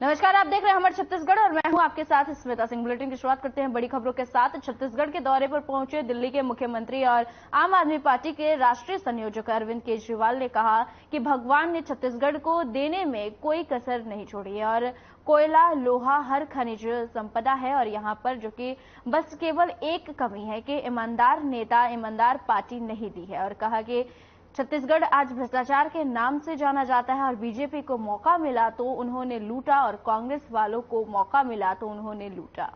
नमस्कार, आप देख रहे हैं हमारे छत्तीसगढ़ और मैं हूं आपके साथ स्मिता सिंह। बुलेटिन की शुरुआत करते हैं बड़ी खबरों के साथ। छत्तीसगढ़ के दौरे पर पहुंचे दिल्ली के मुख्यमंत्री और आम आदमी पार्टी के राष्ट्रीय संयोजक अरविंद केजरीवाल ने कहा कि भगवान ने छत्तीसगढ़ को देने में कोई कसर नहीं छोड़ी है और कोयला, लोहा, हर खनिज संपदा है और यहाँ पर जो कि बस केवल एक कमी है कि ईमानदार नेता, ईमानदार पार्टी नहीं दी है। और कहा कि छत्तीसगढ़ आज भ्रष्टाचार के नाम से जाना जाता है और बीजेपी को मौका मिला तो उन्होंने लूटा और कांग्रेस वालों को मौका मिला तो उन्होंने लूटा।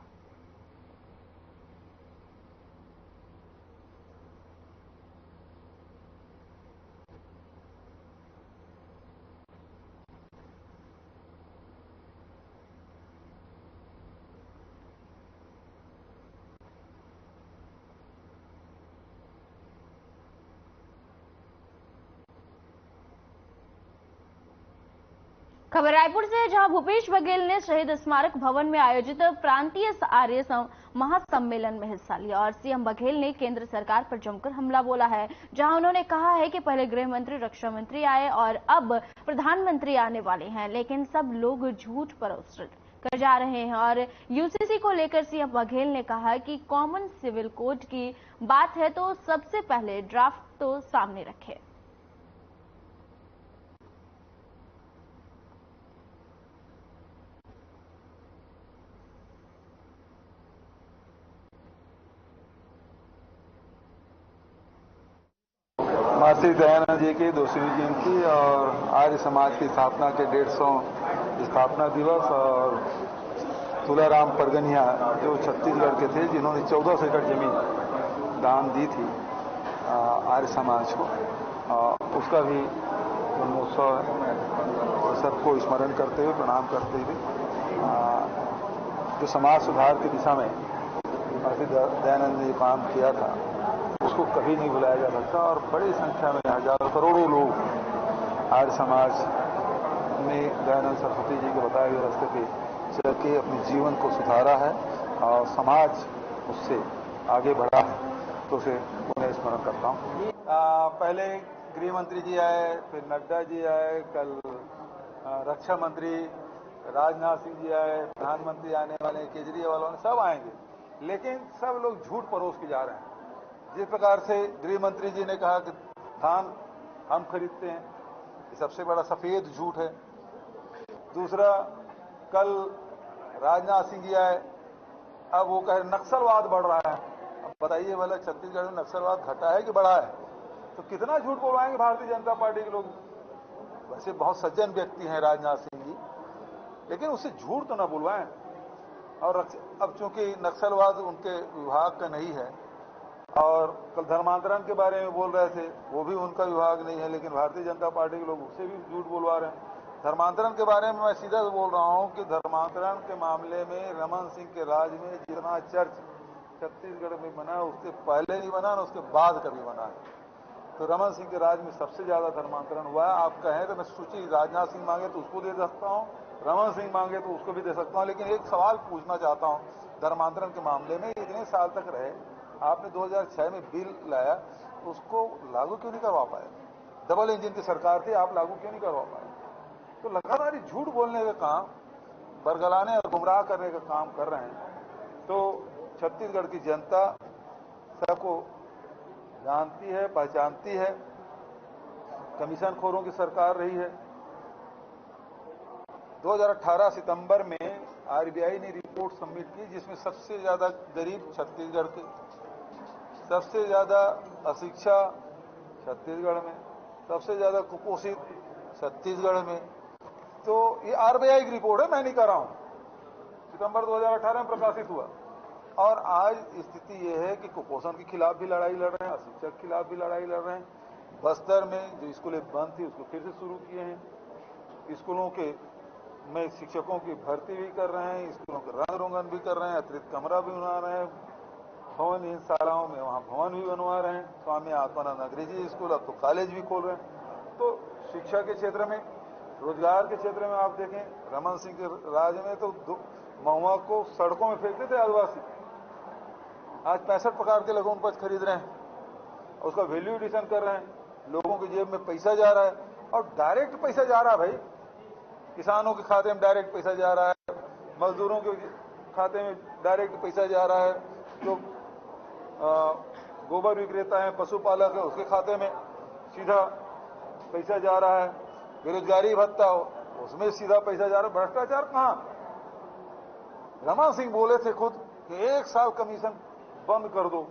खबर रायपुर से, जहां भूपेश बघेल ने शहीद स्मारक भवन में आयोजित प्रांतीय आर्य महासम्मेलन में हिस्सा लिया और सीएम बघेल ने केंद्र सरकार पर जमकर हमला बोला है। जहां उन्होंने कहा है कि पहले गृह मंत्री, रक्षा मंत्री आए और अब प्रधानमंत्री आने वाले हैं, लेकिन सब लोग झूठ परोस कर जा रहे हैं। और यूसीसी को लेकर सीएम बघेल ने कहा कि कॉमन सिविल कोड की बात है तो सबसे पहले ड्राफ्ट तो सामने रखे। महर्षि दयानंद जी की 200वीं जयंती और आर्य समाज की स्थापना के 150 स्थापना दिवस और तुलाराम परगनिया जो छत्तीसगढ़ के थे जिन्होंने 1400 एकड़ जमीन दान दी थी आर्य समाज को, उसका भी जन्मोत्सव सबको स्मरण करते हुए, प्रणाम करते हुए जो समाज सुधार की दिशा में महर्षि दयानंद ने काम किया था उसको कभी नहीं भुलाया जा सकता। और बड़ी संख्या में हजारों करोड़ों लोग आर्य समाज ने दयानंद सरस्वती जी के बताए हुए रास्ते पे चल के अपने जीवन को सुधारा है और समाज उससे आगे बढ़ा है, तो उसे उन्हें स्मरण करता हूँ। पहले गृह मंत्री जी आए, फिर नड्डा जी आए, कल रक्षा मंत्री राजनाथ सिंह जी आए, प्रधानमंत्री आने वाले केजरीवाल वाले सब आएंगे, लेकिन सब लोग झूठ परोस के जा रहे हैं। जिस प्रकार से गृह मंत्री जी ने कहा कि धान हम खरीदते हैं, ये सबसे बड़ा सफेद झूठ है। दूसरा, कल राजनाथ सिंह जी आए, अब वो कह नक्सलवाद बढ़ रहा है। अब बताइए भला छत्तीसगढ़ में नक्सलवाद घटा है कि बढ़ा है? तो कितना झूठ बोलवाएंगे भारतीय जनता पार्टी के लोग। वैसे बहुत सज्जन व्यक्ति हैं राजनाथ सिंह जी, लेकिन उससे झूठ तो ना बुलवाएं। और अब चूंकि नक्सलवाद उनके विभाग का नहीं है और कल धर्मांतरण के बारे में बोल रहे थे, वो भी उनका विभाग नहीं है, लेकिन भारतीय जनता पार्टी के लोग उससे भी झूठ बोलवा रहे हैं। धर्मांतरण के बारे में मैं सीधा बोल रहा हूं कि धर्मांतरण के मामले में रमन सिंह के राज में जितना चर्च छत्तीसगढ़ में बना उससे पहले नहीं बना ना उसके बाद कभी बना है। तो रमन सिंह के राज में सबसे ज्यादा धर्मांतरण हुआ है। आप कहें तो मैं सूची राजनाथ सिंह मांगे तो उसको दे सकता हूं, रमन सिंह मांगे तो उसको भी दे सकता हूं, लेकिन एक सवाल पूछना चाहता हूं धर्मांतरण के मामले में। इतने साल तक रहे, आपने 2006 में बिल लाया, उसको लागू क्यों नहीं करवा पाए? डबल इंजन की सरकार थी, आप लागू क्यों नहीं करवा पाए? तो लगातार झूठ बोलने का काम, बरगलाने और गुमराह करने का काम कर रहे हैं। तो छत्तीसगढ़ की जनता सबको जानती है, पहचानती है। कमीशन खोरों की सरकार रही है। 2018 सितंबर में आरबीआई ने रिपोर्ट सबमिट की जिसमें सबसे ज्यादा गरीब छत्तीसगढ़ के, सबसे ज्यादा अशिक्षा छत्तीसगढ़ में, सबसे ज्यादा कुपोषित छत्तीसगढ़ में। तो ये आरबीआई की रिपोर्ट है, मैं नहीं कर रहा हूं। सितंबर 2018 में प्रकाशित हुआ। और आज स्थिति यह है कि कुपोषण के खिलाफ भी लड़ाई लड़ रहे हैं, अशिक्षा के खिलाफ भी लड़ाई लड़ रहे हैं। बस्तर में जो स्कूलें बंद थी उसको फिर से शुरू किए हैं। स्कूलों के में शिक्षकों की भर्ती भी कर रहे हैं, स्कूलों के रंग रोगन भी कर रहे हैं, अतिरिक्त कमरा भी बना रहे हैं। भवनहीन शालाओं में वहां भवन भी बनवा रहे हैं। स्वामी आत्मानंद अंग्रेजी स्कूल, अब तो कॉलेज भी खोल रहे हैं। तो शिक्षा के क्षेत्र में, रोजगार के क्षेत्र में आप देखें, रमन सिंह के राज में तो महुआ को सड़कों में फेंकते थे आदिवासी, आज 65 प्रकार के लघु उपज खरीद रहे हैं, उसका वैल्यू एडिशन कर रहे हैं। लोगों की जेब में पैसा जा रहा है और डायरेक्ट पैसा जा रहा है भाई। किसानों के खाते में डायरेक्ट पैसा जा रहा है, मजदूरों के खाते में डायरेक्ट पैसा जा रहा है, जो गोबर विक्रेता है, पशुपालक है, उसके खाते में सीधा पैसा जा रहा है, बेरोजगारी भत्ता हो उसमें सीधा पैसा जा रहा है। भ्रष्टाचार कहां? रमन सिंह बोले थे खुद कि 1 साल कमीशन बंद कर दो,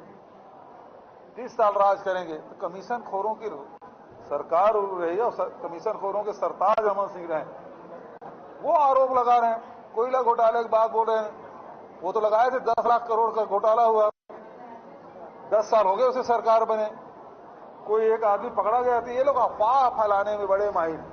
30 साल राज करेंगे। तो कमीशन खोरों की सरकार रही है और कमीशन खोरों के सरताज रमन सिंह रहे, वो आरोप लगा रहे हैं। कोयला घोटाले की बात बोल रहे हैं, वो तो लगाए थे 10 लाख करोड़ का घोटाला हुआ, 10 साल हो गए उसे सरकार बने, कोई एक आदमी पकड़ा गया। तो ये लोग अफवाह फैलाने में बड़े माहिर।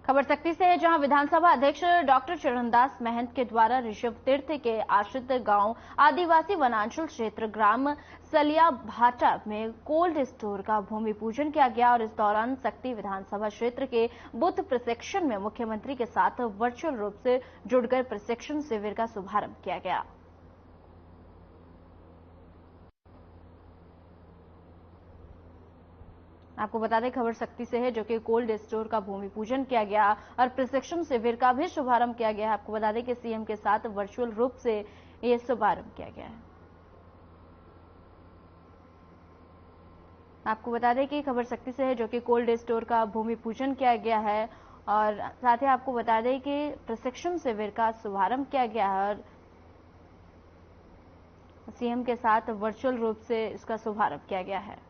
खबर सख्ती से है, जहां विधानसभा अध्यक्ष डॉक्टर चरणदास महंत के द्वारा ऋषभ तीर्थ के आश्रित गांव आदिवासी वनांचल क्षेत्र ग्राम सलिया भाटा में कोल्ड स्टोर का भूमि पूजन किया गया और इस दौरान सख्ती विधानसभा क्षेत्र के बूथ प्रशिक्षण में मुख्यमंत्री के साथ वर्चुअल रूप से जुड़कर प्रशिक्षण शिविर का शुभारंभ किया गया। आपको बता दें, खबर सख्ती से है, जो कि कोल्ड स्टोर का भूमि पूजन किया गया और प्रशिक्षण शिविर का भी शुभारंभ किया गया है। आपको बता दें कि सीएम के साथ वर्चुअल रूप से यह शुभारंभ किया गया है। आपको बता दें कि खबर सख्ती से है, जो कि कोल्ड स्टोर का भूमि पूजन किया गया है और साथ ही आपको बता दें कि प्रशिक्षण शिविर का शुभारंभ किया गया है और सीएम के साथ वर्चुअल रूप से इसका शुभारंभ किया गया है।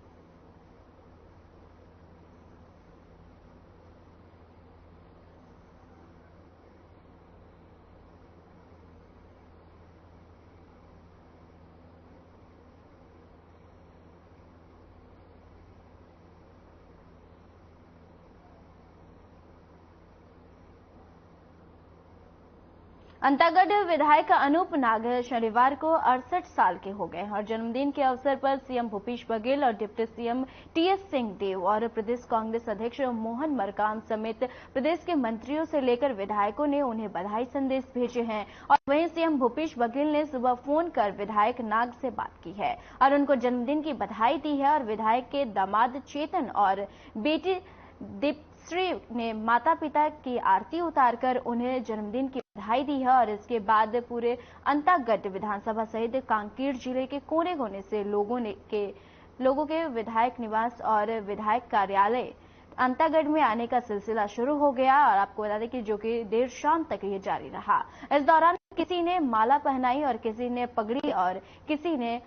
अंतागढ़ विधायक अनूप नाग शनिवार को 68 साल के हो गए और जन्मदिन के अवसर पर सीएम भूपेश बघेल और डिप्टी सीएम टीएस सिंहदेव और प्रदेश कांग्रेस अध्यक्ष मोहन मरकाम समेत प्रदेश के मंत्रियों से लेकर विधायकों ने उन्हें बधाई संदेश भेजे हैं। और वहीं सीएम भूपेश बघेल ने सुबह फोन कर विधायक नाग से बात की है और उनको जन्मदिन की बधाई दी है और विधायक के दामाद चेतन और बेटी दीपश्री ने माता पिता की आरती उतारकर उन्हें जन्मदिन की बधाई दी है और इसके बाद पूरे अंतागढ़ विधानसभा सहित कांकेर जिले के कोने कोने से लोगों के विधायक निवास और विधायक कार्यालय अंतागढ़ में आने का सिलसिला शुरू हो गया और आपको बता दें कि जो कि देर शाम तक ये जारी रहा। इस दौरान किसी ने माला पहनाई और किसी ने पगड़ी और किसी ने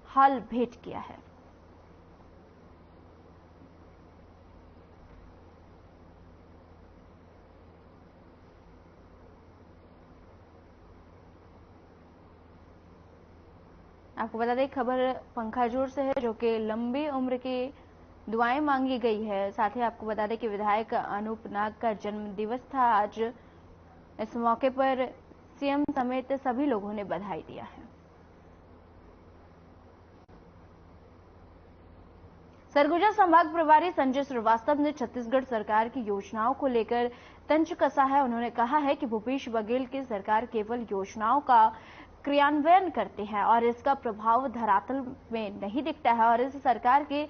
हाल भेंट किया है। आपको बता दें, खबर पंखाजोर से है, जो कि लंबी उम्र की दुआएं मांगी गई है। साथ ही आपको बता दें कि विधायक अनूप नाग का जन्म दिवस था आज। इस मौके पर सीएम समेत सभी लोगों ने बधाई दिया है। सरगुजा संभाग प्रभारी संजय श्रीवास्तव ने छत्तीसगढ़ सरकार की योजनाओं को लेकर तंज कसा है। उन्होंने कहा है कि भूपेश बघेल की सरकार केवल योजनाओं का क्रियान्वयन करते हैं और इसका प्रभाव धरातल में नहीं दिखता है और इस सरकार की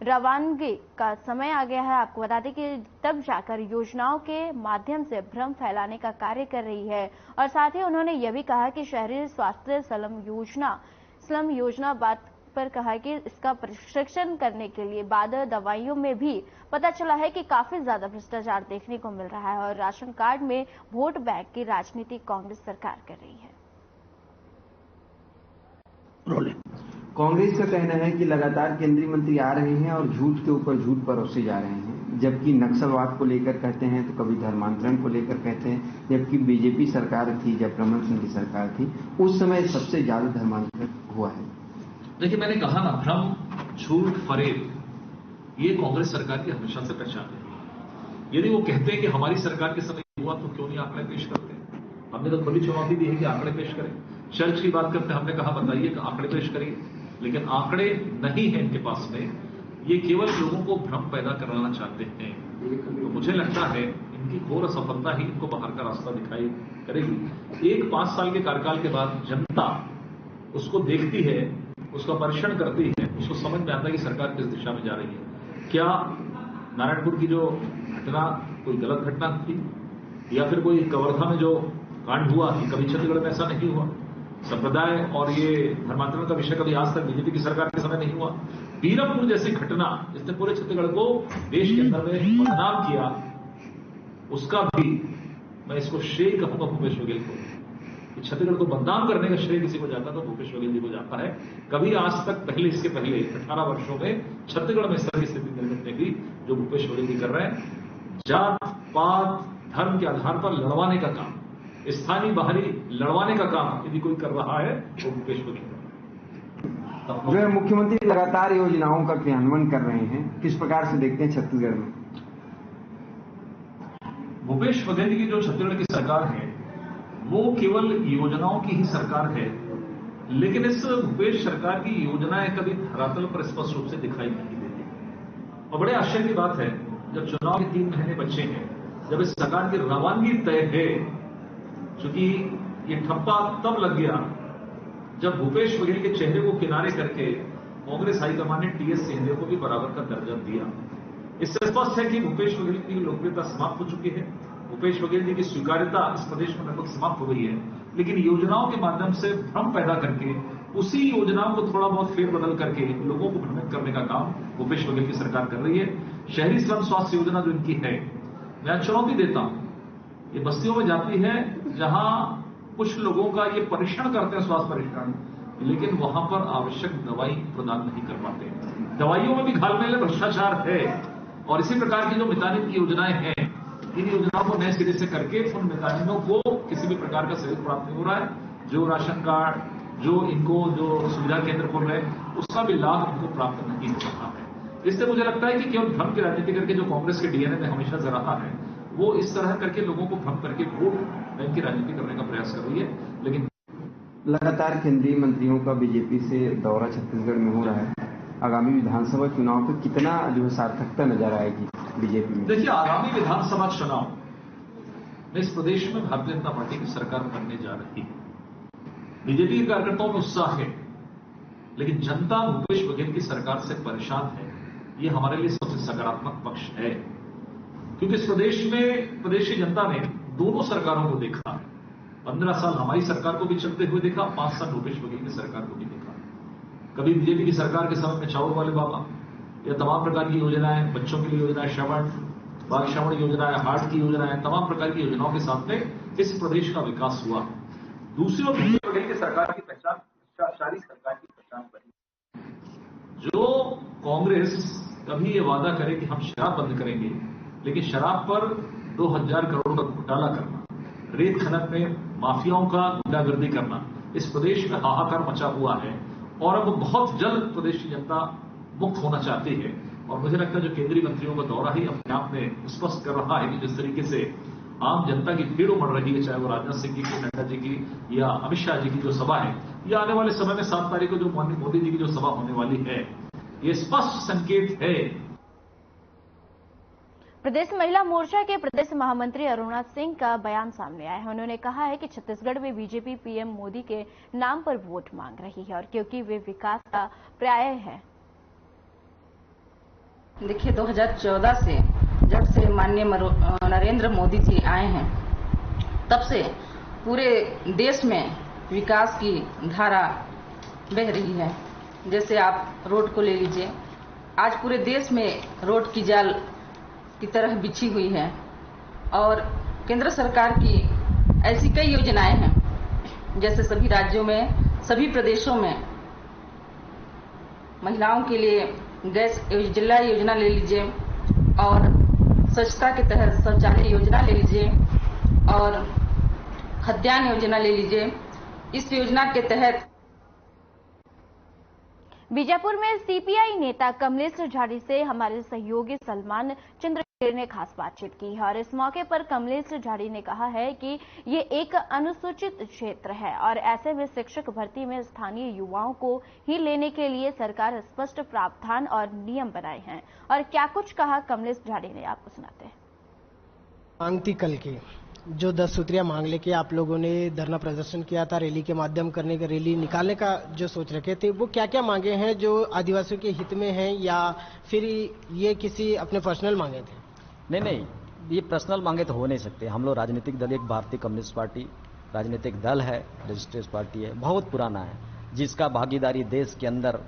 रवानगी का समय आ गया है। आपको बता दें कि तब जाकर योजनाओं के माध्यम से भ्रम फैलाने का कार्य कर रही है। और साथ ही उन्होंने यह भी कहा कि शहरी स्वास्थ्य स्लम योजना बात पर कहा कि इसका प्रशिक्षण करने के लिए बाद दवाइयों में भी पता चला है कि काफी ज्यादा भ्रष्टाचार देखने को मिल रहा है और राशन कार्ड में वोट बैंक की राजनीति कांग्रेस सरकार कर रही है। कांग्रेस का कहना है कि लगातार केंद्रीय मंत्री आ रहे हैं और झूठ के ऊपर झूठ परोसे जा रहे हैं, जबकि नक्सलवाद को लेकर कहते हैं तो कभी धर्मांतरण को लेकर कहते हैं। जबकि बीजेपी सरकार थी, जब रमन सिंह की सरकार थी, उस समय सबसे ज्यादा धर्मांतरण हुआ है। देखिए, मैंने कहा ना, भ्रम, झूठ, फरेब, ये कांग्रेस सरकार की हमेशा से पहचान है। यदि वो कहते हैं कि हमारी सरकार के समय हुआ तो क्यों नहीं आंकड़े पेश करते? हमने तो खुली चुनौती दी है कि आंकड़े पेश करें। चर्च की बात करते हमने कहा बताइए कि आंकड़े पेश करिए, लेकिन आंकड़े नहीं है इनके पास में। ये केवल लोगों को भ्रम पैदा कराना चाहते हैं। तो मुझे लगता है इनकी घोर असफलता ही इनको बाहर का रास्ता दिखाई करेगी। 5 साल के कार्यकाल के बाद जनता उसको देखती है, उसका परीक्षण करती है, उसको समझ में आता है कि सरकार किस दिशा में जा रही है। क्या नारायणपुर की जो घटना कोई गलत घटना थी, या फिर कोई कवर्धा में जो कांड हुआ कि कभी छत्तीसगढ़ में ऐसा नहीं हुआ। संप्रदाय और ये धर्मांतरण का विषय कभी आज तक बीजेपी की सरकार के समय नहीं हुआ। बीरमपुर जैसी घटना जिसने पूरे छत्तीसगढ़ को देश के अंदर में बदनाम किया, उसका भी मैं इसको श्रेय कहूंगा भूपेश बघेल को। छत्तीसगढ़ को बदनाम करने का श्रेय किसी को जाता तो भूपेश बघेल जी को जाता है। कभी आज तक पहले, इसके पहले 18 वर्षों में छत्तीसगढ़ में इस तरह की स्थिति निर्मित नहीं हुई जो भूपेश बघेल जी कर रहे हैं। जात पात धर्म के आधार पर लड़वाने का काम, स्थानीय बाहरी लड़वाने का काम यदि कोई कर रहा है वो भूपेश बघेल। जो है मुख्यमंत्री लगातार योजनाओं का क्रियान्वयन कर रहे हैं, किस प्रकार से देखते हैं छत्तीसगढ़ में? भूपेश बघेल जी की जो छत्तीसगढ़ की सरकार है वो केवल योजनाओं की ही सरकार है, लेकिन इस भूपेश सरकार की योजनाएं कभी धरातल पर स्पष्ट रूप से दिखाई नहीं देती। और बड़े आश्चर्य की बात है, जब चुनाव के 3 महीने बचे हैं, जब इस सरकार की रवानगी तय है, चूंकि ये ठप्पा तब लग गया जब भूपेश बघेल के चेहरे को किनारे करके कांग्रेस हाईकमान ने टीएस सिंहदेव को भी बराबर का दर्जा दिया। इससे स्पष्ट है कि भूपेश बघेल की लोकप्रियता समाप्त हो चुकी है। भूपेश बघेल जी की स्वीकार्यता इस प्रदेश में लगभग समाप्त हो गई है। लेकिन योजनाओं के माध्यम से भ्रम पैदा करके उसी योजनाओं को थोड़ा बहुत फेरबदल करके लोगों को भ्रमित करने का काम भूपेश बघेल की सरकार कर रही है। शहरी स्लम स्वास्थ्य योजना जो इनकी है, मैं चुनौती देता हूं, ये बस्तियों में जाती है जहां कुछ लोगों का ये परीक्षण करते हैं, स्वास्थ्य परीक्षण, लेकिन वहां पर आवश्यक दवाई प्रदान नहीं कर पाते। दवाइयों में भी घालमेल भ्रष्टाचार है। और इसी प्रकार की जो मितानिन की योजनाएं हैं, इन योजनाओं को नए सिरे से करके उन मितानिनों को किसी भी प्रकार का सहयोग प्राप्त नहीं हो रहा है। जो राशन कार्ड, जो इनको जो सुविधा केंद्र खोल रहे हैं, उसका भी लाभ इनको प्राप्त नहीं हो रहा है। इससे मुझे लगता है कि केवल भ्रम की राजनीति करके जो कांग्रेस के डीएनए में हमेशा से रहा है, वो इस तरह करके लोगों को भ्रम करके वोट बैंक की राजनीति करने का प्रयास कर रही है। लेकिन लगातार केंद्रीय मंत्रियों का बीजेपी से दौरा छत्तीसगढ़ में हो रहा है। आगामी विधानसभा चुनाव पे कितना जो है सार्थकता नजर आएगी बीजेपी में? देखिए, आगामी विधानसभा चुनाव में इस प्रदेश में भारतीय जनता पार्टी की सरकार बनने जा रही है। बीजेपी के कार्यकर्ताओं में उत्साह है, लेकिन जनता भूपेश बघेल की सरकार से परेशान है। ये हमारे लिए सबसे सकारात्मक पक्ष है, क्योंकि इस प्रदेश में प्रदेश की जनता ने दोनों सरकारों को देखा। 15 साल हमारी सरकार को भी चलते हुए देखा, 5 साल भूपेश बघेल की सरकार को भी देखा। कभी बीजेपी की सरकार के समय में चावल वाले बाबा या तमाम प्रकार की योजनाएं, बच्चों के लिए योजनाएं, बाल श्रवण योजनाएं, हार्ट की योजनाएं, तमाम प्रकार की योजनाओं के साथ में इस प्रदेश का विकास हुआ। दूसरी ओर भूपेश बघेल की सरकार की पहचान भ्रष्टाचारी सरकार की पहचान बनी। जो कांग्रेस कभी ये वादा करे कि हम शराब बंद करेंगे, लेकिन शराब पर 2000 करोड़ का घोटाला करना, रेत खनन में माफियाओं का गुंडागर्दी करना, इस प्रदेश में हाहाकार मचा हुआ है। और अब बहुत जल्द प्रदेश की जनता मुक्त होना चाहती है। और मुझे लगता है जो केंद्रीय मंत्रियों का दौरा ही अपने आप में स्पष्ट कर रहा है कि जिस तरीके से आम जनता की भीड़ उमड़ रही है, चाहे वो राजनाथ सिंह की, नड्डा जी की या अमित शाह जी की जो सभा है, या आने वाले समय में 7 तारीख को जो मोदी जी की जो सभा होने वाली है, ये स्पष्ट संकेत है। प्रदेश महिला मोर्चा के प्रदेश महामंत्री अरुणा सिंह का बयान सामने आया है। उन्होंने कहा है कि छत्तीसगढ़ में बीजेपी पीएम मोदी के नाम पर वोट मांग रही है और क्योंकि वे विकास का पर्याय है। देखिए, 2014 से जब से माननीय नरेंद्र मोदी जी आए हैं, तब से पूरे देश में विकास की धारा बह रही है। जैसे आप रोड को ले लीजिए, आज पूरे देश में रोड की जाल की तरह बिछी हुई है और केंद्र सरकार की ऐसी कई योजनाएं हैं, जैसे सभी राज्यों में, सभी प्रदेशों में महिलाओं के लिए गैस उज्ज्वला योजना ले लीजिए और स्वच्छता के तहत शौचालय योजना ले लीजिए और खाद्यान्न योजना ले लीजिए। इस योजना के तहत बीजापुर में सीपीआई नेता कमलेश झाड़ी से हमारे सहयोगी सलमान चंद्र ने खास बातचीत की है और इस मौके पर कमलेश झाड़ी ने कहा है कि ये एक अनुसूचित क्षेत्र है और ऐसे में शिक्षक भर्ती में स्थानीय युवाओं को ही लेने के लिए सरकार स्पष्ट प्रावधान और नियम बनाए हैं। और क्या कुछ कहा कमलेश झाड़ी ने, आपको सुनाते हैं। मांग थी कल की, जो 10 सूत्रीय मांग लेके आप लोगों ने धरना प्रदर्शन किया था, रैली के माध्यम करने का, रैली निकालने का जो सोच रखे थे, वो क्या क्या मांगे हैं जो आदिवासियों के हित में हैं, या फिर ये किसी अपने पर्सनल मांगे थे? नहीं, ये पर्सनल मांगे तो हो नहीं सकते। हम लोग राजनीतिक दल, एक भारतीय कम्युनिस्ट पार्टी राजनीतिक दल है, रजिस्टर्ड पार्टी है, बहुत पुराना है, जिसका भागीदारी देश के अंदर,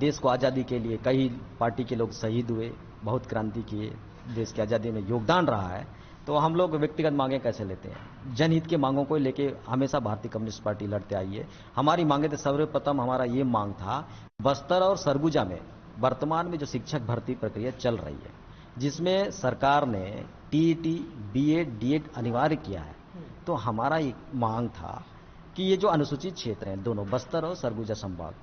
देश को आज़ादी के लिए कई पार्टी के लोग शहीद हुए, बहुत क्रांति किए, देश की आज़ादी में योगदान रहा है। तो हम लोग व्यक्तिगत मांगे कैसे लेते हैं? जनहित के मांगों को लेके हमेशा भारतीय कम्युनिस्ट पार्टी लड़ते आई है। हमारी मांगे तो सर्वप्रथम हमारा ये मांग था, बस्तर और सरगुजा में वर्तमान में जो शिक्षक भर्ती प्रक्रिया चल रही है, जिसमें सरकार ने टीईटी, बीएड, डीएड अनिवार्य किया है, तो हमारा एक मांग था कि ये जो अनुसूचित क्षेत्र हैं दोनों, बस्तर और सरगुजा संभाग,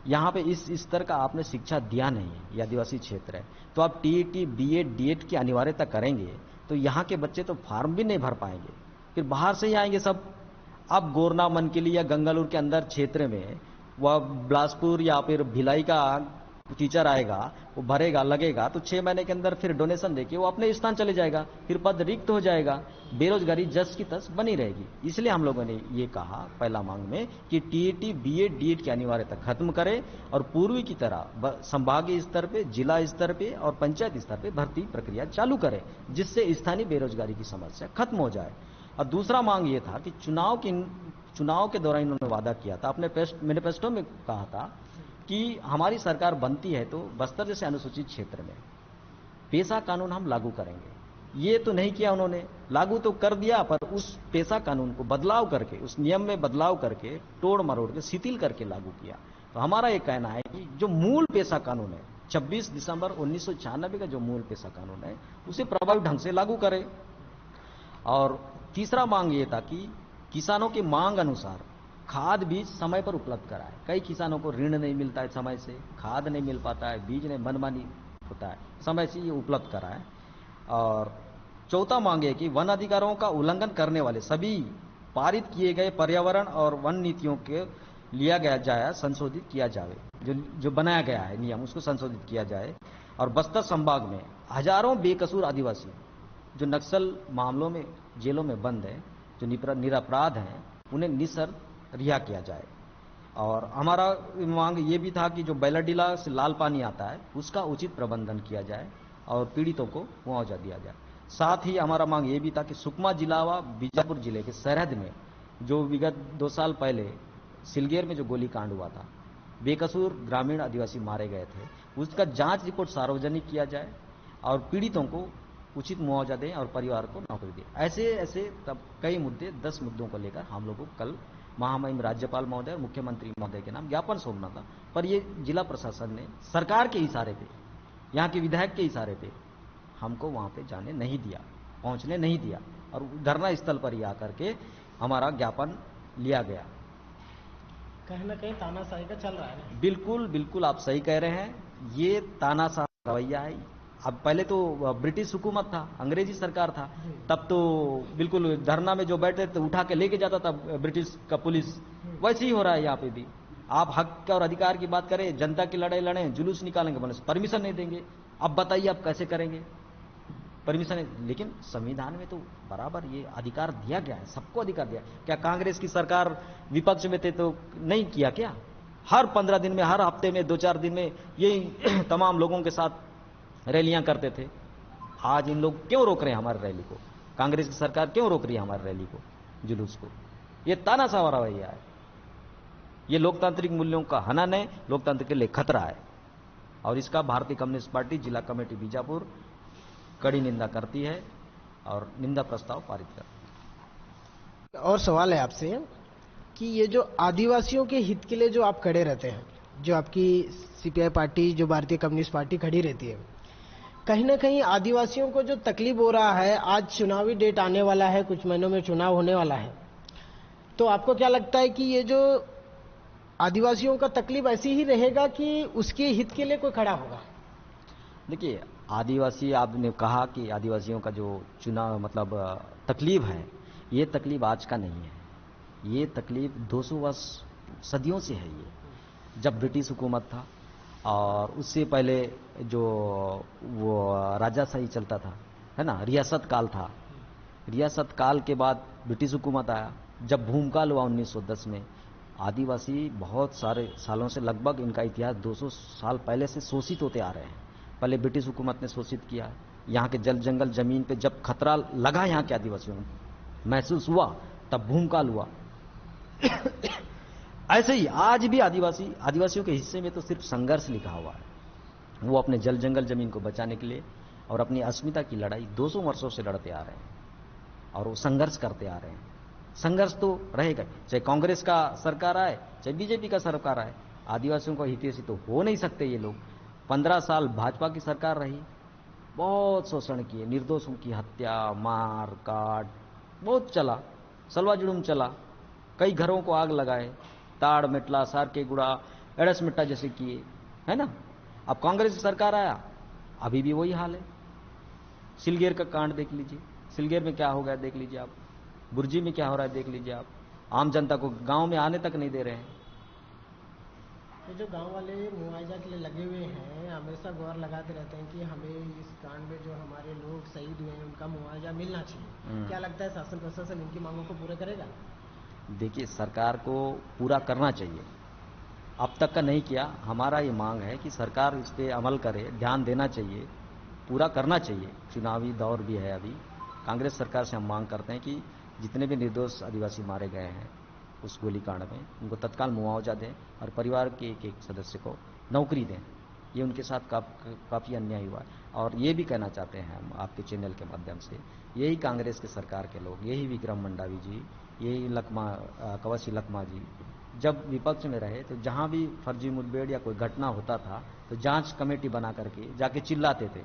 यहाँ पे इस स्तर का आपने शिक्षा दिया नहीं है, ये आदिवासी क्षेत्र है, तो आप टीईटी, बीएड, डीएड की अनिवार्यता करेंगे तो यहाँ के बच्चे तो फॉर्म भी नहीं भर पाएंगे, फिर बाहर से ही आएंगे सब। अब गोरना, मनकिली या गंगालूर के अंदर क्षेत्र में वह बिलासपुर या फिर भिलाई का टीचर आएगा, वो भरेगा, लगेगा, तो 6 महीने के अंदर फिर डोनेशन देके वो अपने स्थान चले जाएगा, फिर पद रिक्त हो जाएगा, बेरोजगारी जस की तस बनी रहेगी। इसलिए हम लोगों ने ये कहा पहला मांग में कि टीईटी, बीएड, डीएड की अनिवार्यता खत्म करें और पूर्वी की तरह संभागीय स्तर पे, जिला स्तर पे और पंचायत स्तर पे भर्ती प्रक्रिया चालू करें, जिससे स्थानीय बेरोजगारी की समस्या खत्म हो जाए। और दूसरा मांग ये था कि चुनाव के दौरान इन्होंने वादा किया था, अपने मैनिफेस्टो में कहा था कि हमारी सरकार बनती है तो बस्तर जैसे अनुसूचित क्षेत्र में पेशा कानून हम लागू करेंगे। ये तो नहीं किया उन्होंने, लागू तो कर दिया, पर उस पेशा कानून को बदलाव करके, उस नियम में बदलाव करके, तोड़ मरोड़ के, शिथिल करके लागू किया। तो हमारा ये कहना है कि जो मूल पेशा कानून है, 26 दिसंबर 1996 का जो मूल पेशा कानून है, उसे प्रभावी ढंग से लागू करें। और तीसरा मांग ये था कि किसानों की मांग अनुसार खाद बीज समय पर उपलब्ध कराए। कई किसानों को ऋण नहीं मिलता है समय से, खाद नहीं मिल पाता है, बीज नहीं, मनमानी होता है, समय से ये उपलब्ध कराए। और चौथा मांग है कि वन अधिकारों का उल्लंघन करने वाले सभी पारित किए गए पर्यावरण और वन नीतियों के लिया गया जाए, संशोधित किया जाए, जो बनाया गया है नियम, उसको संशोधित किया जाए। और बस्तर संभाग में हजारों बेकसूर आदिवासी जो नक्सल मामलों में जेलों में बंद है, जो निरपराध हैं, उन्हें निःशर्त रिहा किया जाए। और हमारा मांग ये भी था कि जो बैलाडीला से लाल पानी आता है, उसका उचित प्रबंधन किया जाए और पीड़ितों को मुआवजा दिया जाए। साथ ही हमारा मांग ये भी था कि सुकमा जिला व बीजापुर जिले के सरहद में जो विगत 2 साल पहले सिलगेर में जो गोलीकांड हुआ था, बेकसूर ग्रामीण आदिवासी मारे गए थे, उसका जांच रिपोर्ट सार्वजनिक किया जाए और पीड़ितों को उचित मुआवजा दें और परिवार को नौकरी दें। ऐसे तब कई मुद्दे, 10 मुद्दों को लेकर हम लोगों को कल महामहिम राज्यपाल महोदय और मुख्यमंत्री महोदय के नाम ज्ञापन सौंपना था, पर ये जिला प्रशासन ने सरकार के इशारे पे, यहाँ के विधायक के इशारे पे हमको वहां पे जाने नहीं दिया, पहुंचने नहीं दिया, और धरना स्थल पर ही आकर के हमारा ज्ञापन लिया गया। कहीं ना कहीं तानाशाही का चल रहा है ना? बिल्कुल आप सही कह रहे हैं, ये तानाशाह रवैया है। अब पहले तो ब्रिटिश हुकूमत था, अंग्रेजी सरकार था, तब तो बिल्कुल धरना में जो बैठे थे उठा के लेके जाता था ब्रिटिश का पुलिस। वैसे ही हो रहा है यहाँ पे भी। आप हक और अधिकार की बात करें, जनता की लड़ाई लड़ें, जुलूस निकालेंगे, बोले परमिशन नहीं देंगे। अब बताइए आप कैसे करेंगे परमिशन? लेकिन संविधान में तो बराबर ये अधिकार दिया गया है, सबको अधिकार दिया। क्या कांग्रेस की सरकार विपक्ष में थे तो नहीं किया क्या? हर 15 दिन में, हर हफ्ते में, 2-4 दिन में यही तमाम लोगों के साथ रैलियां करते थे। आज इन लोग क्यों रोक रहे हैं हमारी रैली को? कांग्रेस की सरकार क्यों रोक रही है हमारी रैली को, जुलूस को? ये तानाशाह रवैया है, ये लोकतांत्रिक मूल्यों का हनन है, लोकतंत्र के लिए खतरा है, और इसका भारतीय कम्युनिस्ट पार्टी जिला कमेटी बीजापुर कड़ी निंदा करती है और निंदा प्रस्ताव पारित करती है। और सवाल है आपसे कि ये जो आदिवासियों के हित के लिए जो आप खड़े रहते हैं, जो आपकी सीपीआई पार्टी, जो भारतीय कम्युनिस्ट पार्टी खड़ी रहती है, कहीं ना कहीं आदिवासियों को जो तकलीफ हो रहा है, आज चुनावी डेट आने वाला है, कुछ महीनों में चुनाव होने वाला है, तो आपको क्या लगता है कि ये जो आदिवासियों का तकलीफ ऐसी ही रहेगा कि उसके हित के लिए कोई खड़ा होगा? देखिए, आदिवासी, आपने कहा कि आदिवासियों का जो चुनाव मतलब तकलीफ है, ये तकलीफ आज का नहीं है, ये तकलीफ 200 वर्ष सदियों से है। ये जब ब्रिटिश हुकूमत था और उससे पहले जो वो राजाशाही चलता था, है ना, रियासत काल था, रियासत काल के बाद ब्रिटिश हुकूमत आया, जब भूमकाल हुआ 1910 में, आदिवासी बहुत सारे सालों से, लगभग इनका इतिहास 200 साल पहले से शोषित होते आ रहे हैं। पहले ब्रिटिश हुकूमत ने शोषित किया, यहाँ के जल जंगल जमीन पे जब खतरा लगा यहाँ के आदिवासियों को महसूस हुआ, तब भूमकाल हुआ। ऐसे ही आज भी आदिवासियों के हिस्से में तो सिर्फ संघर्ष लिखा हुआ है। वो अपने जल जंगल जमीन को बचाने के लिए और अपनी अस्मिता की लड़ाई 200 वर्षों से लड़ते आ रहे हैं और वो संघर्ष करते आ रहे हैं। संघर्ष तो रहेगा, चाहे कांग्रेस का सरकार आए चाहे बीजेपी का सरकार आए, आदिवासियों को हितैषी तो हो नहीं सकते ये लोग। 15 साल भाजपा की सरकार रही, बहुत शोषण किए, निर्दोषों की हत्या, मार काट बहुत चला, सलवा जुलूम चला, कई घरों को आग लगाए, ताड़ मेटला, सारकेगुड़ा, एड़समिट्टा जैसे किए, है ना। अब कांग्रेस सरकार आया, अभी भी वही हाल है। सिलगेर का कांड देख लीजिए, सिलगेर में क्या हो गया देख लीजिए आप, बुर्जी में क्या हो रहा है देख लीजिए आप। आम जनता को गांव में आने तक नहीं दे रहे हैं। तो जो गांव वाले मुआवजा के लिए लगे हुए हैं, हमेशा गुहार लगाते रहते हैं कि हमें इस कांड में जो हमारे लोग शहीद हुए हैं उनका मुआवजा मिलना चाहिए। क्या लगता है शासन प्रशासन इनकी मांगों को पूरा करेगा? देखिए, सरकार को पूरा करना चाहिए, अब तक का नहीं किया। हमारा ये मांग है कि सरकार इस पर अमल करे, ध्यान देना चाहिए, पूरा करना चाहिए। चुनावी दौर भी है अभी। कांग्रेस सरकार से हम मांग करते हैं कि जितने भी निर्दोष आदिवासी मारे गए हैं उस गोलीकांड में, उनको तत्काल मुआवजा दें और परिवार के एक एक सदस्य को नौकरी दें। ये उनके साथ काफ़ी अन्याय हुआ है। और ये भी कहना चाहते हैं हम आपके चैनल के माध्यम से, यही कांग्रेस के सरकार के लोग, यही विक्रम मंडावी जी, यही कवसी लखमा जी जब विपक्ष में रहे तो जहां भी फर्जी मुठभेड़ या कोई घटना होता था तो जांच कमेटी बना करके जाके चिल्लाते थे,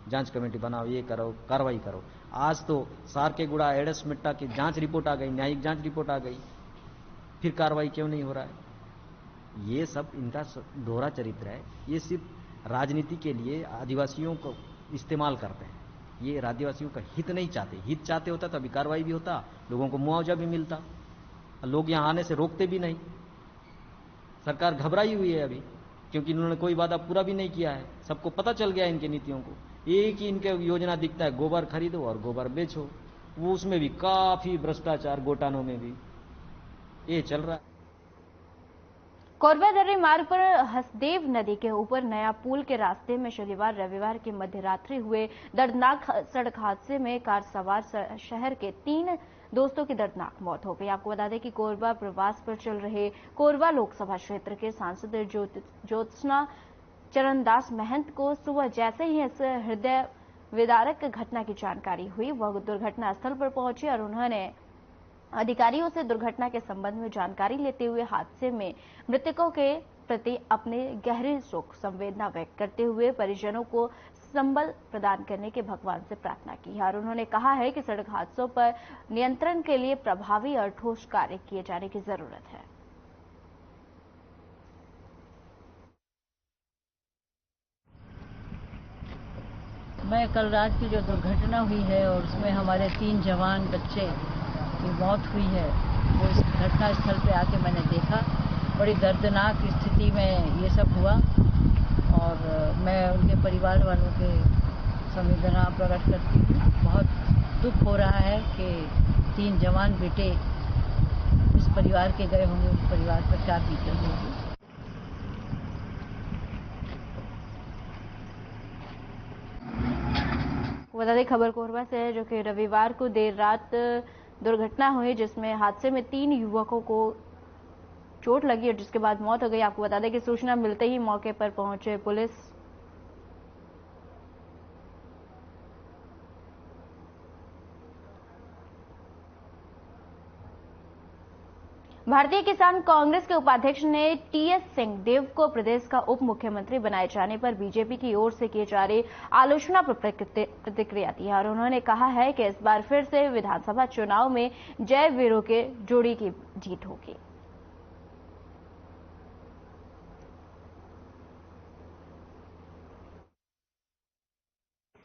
जांच कमेटी बनाओ, ये करो, कार्रवाई करो। आज तो सारकेगुड़ा, एड़समिट्टा की जांच रिपोर्ट आ गई, न्यायिक जांच रिपोर्ट आ गई, फिर कार्रवाई क्यों नहीं हो रहा है? ये सब इनका दोहरा चरित्र है। ये सिर्फ राजनीति के लिए आदिवासियों को इस्तेमाल करते हैं। ये आदिवासियों का हित नहीं चाहते। हित चाहते होता तो अभी कार्रवाई भी होता, लोगों को मुआवजा भी मिलता, लोग यहाँ आने से रोकते भी नहीं। सरकार घबराई हुई है अभी, क्योंकि इन्होंने कोई वादा पूरा भी नहीं किया है। सबको पता चल गया है इनके नीतियों को। एक ही इनके योजना दिखता है, गोबर खरीदो और गोबर बेचो। वो उसमें भी काफी भ्रष्टाचार, घोटालों में भी ये चल रहा है। कोरबा दर्री मार्ग पर हसदेव नदी के ऊपर नया पुल के रास्ते में शनिवार रविवार की मध्य रात्रि हुए दर्दनाक सड़क हादसे में कार सवार शहर के 3 दोस्तों की दर्दनाक मौत हो गई। आपको बता दें कि कोरबा प्रवास पर चल रहे कोरबा लोकसभा क्षेत्र के सांसद ज्योत्सना चरणदास महंत को सुबह जैसे ही इस हृदय विदारक घटना की जानकारी हुई, वह दुर्घटना स्थल पर पहुंचे और उन्होंने अधिकारियों से दुर्घटना के संबंध में जानकारी लेते हुए हादसे में मृतकों के प्रति अपने गहरी शोक संवेदना व्यक्त करते हुए परिजनों को संबल प्रदान करने के भगवान से प्रार्थना की है। और उन्होंने कहा है कि सड़क हादसों पर नियंत्रण के लिए प्रभावी और ठोस कार्य किए जाने की जरूरत है। मैं कल रात की जो दुर्घटना हुई है और उसमें हमारे 3 जवान बच्चे की मौत हुई है, वो इस घटना स्थल पे आके मैंने देखा। बड़ी दर्दनाक स्थिति में ये सब हुआ और मैं उनके परिवार वालों के संवेदना प्रकट करती हूँ। बहुत दुख हो रहा है कि 3 जवान बेटे इस परिवार के गए होंगे, उस परिवार पर क्या बीती होगी। बता दें खबर कोरबा से है, जो कि रविवार को देर रात दुर्घटना हुई जिसमें हादसे में 3 युवकों को चोट लगी और जिसके बाद मौत हो गई। आपको बता दें कि सूचना मिलते ही मौके पर पहुंचे पुलिस भारतीय किसान कांग्रेस के उपाध्यक्ष ने टीएस सिंहदेव को प्रदेश का उप मुख्यमंत्री बनाए जाने पर बीजेपी की ओर से की जा रही आलोचना पर प्रतिक्रिया दी है और उन्होंने कहा है कि इस बार फिर से विधानसभा चुनाव में जय वीरों के जोड़ी की जीत होगी।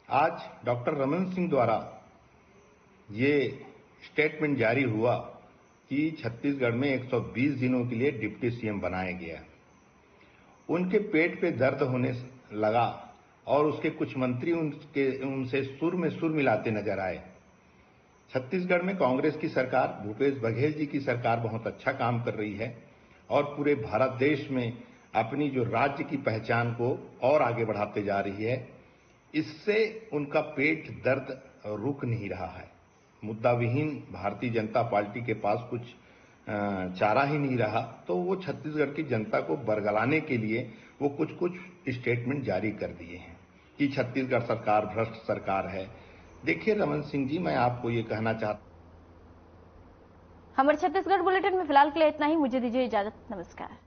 आज डॉक्टर रमन सिंह द्वारा ये स्टेटमेंट जारी हुआ कि छत्तीसगढ़ में 120 दिनों के लिए डिप्टी सीएम बनाया गया। उनके पेट पे दर्द होने लगा और उसके कुछ मंत्री उनसे सुर में सुर मिलाते नजर आए। छत्तीसगढ़ में कांग्रेस की सरकार, भूपेश बघेल जी की सरकार बहुत अच्छा काम कर रही है और पूरे भारत देश में अपनी जो राज्य की पहचान को और आगे बढ़ाते जा रही है। इससे उनका पेट दर्द रुक नहीं रहा है। मुद्दा विहीन भारतीय जनता पार्टी के पास कुछ चारा ही नहीं रहा, तो वो छत्तीसगढ़ की जनता को बरगलाने के लिए वो कुछ स्टेटमेंट जारी कर दिए हैं कि छत्तीसगढ़ सरकार भ्रष्ट सरकार है। देखिए रमन सिंह जी, मैं आपको ये कहना चाहता हमारे छत्तीसगढ़ बुलेटिन में फिलहाल के लिए इतना ही। मुझे दीजिए इजाजत। नमस्कार।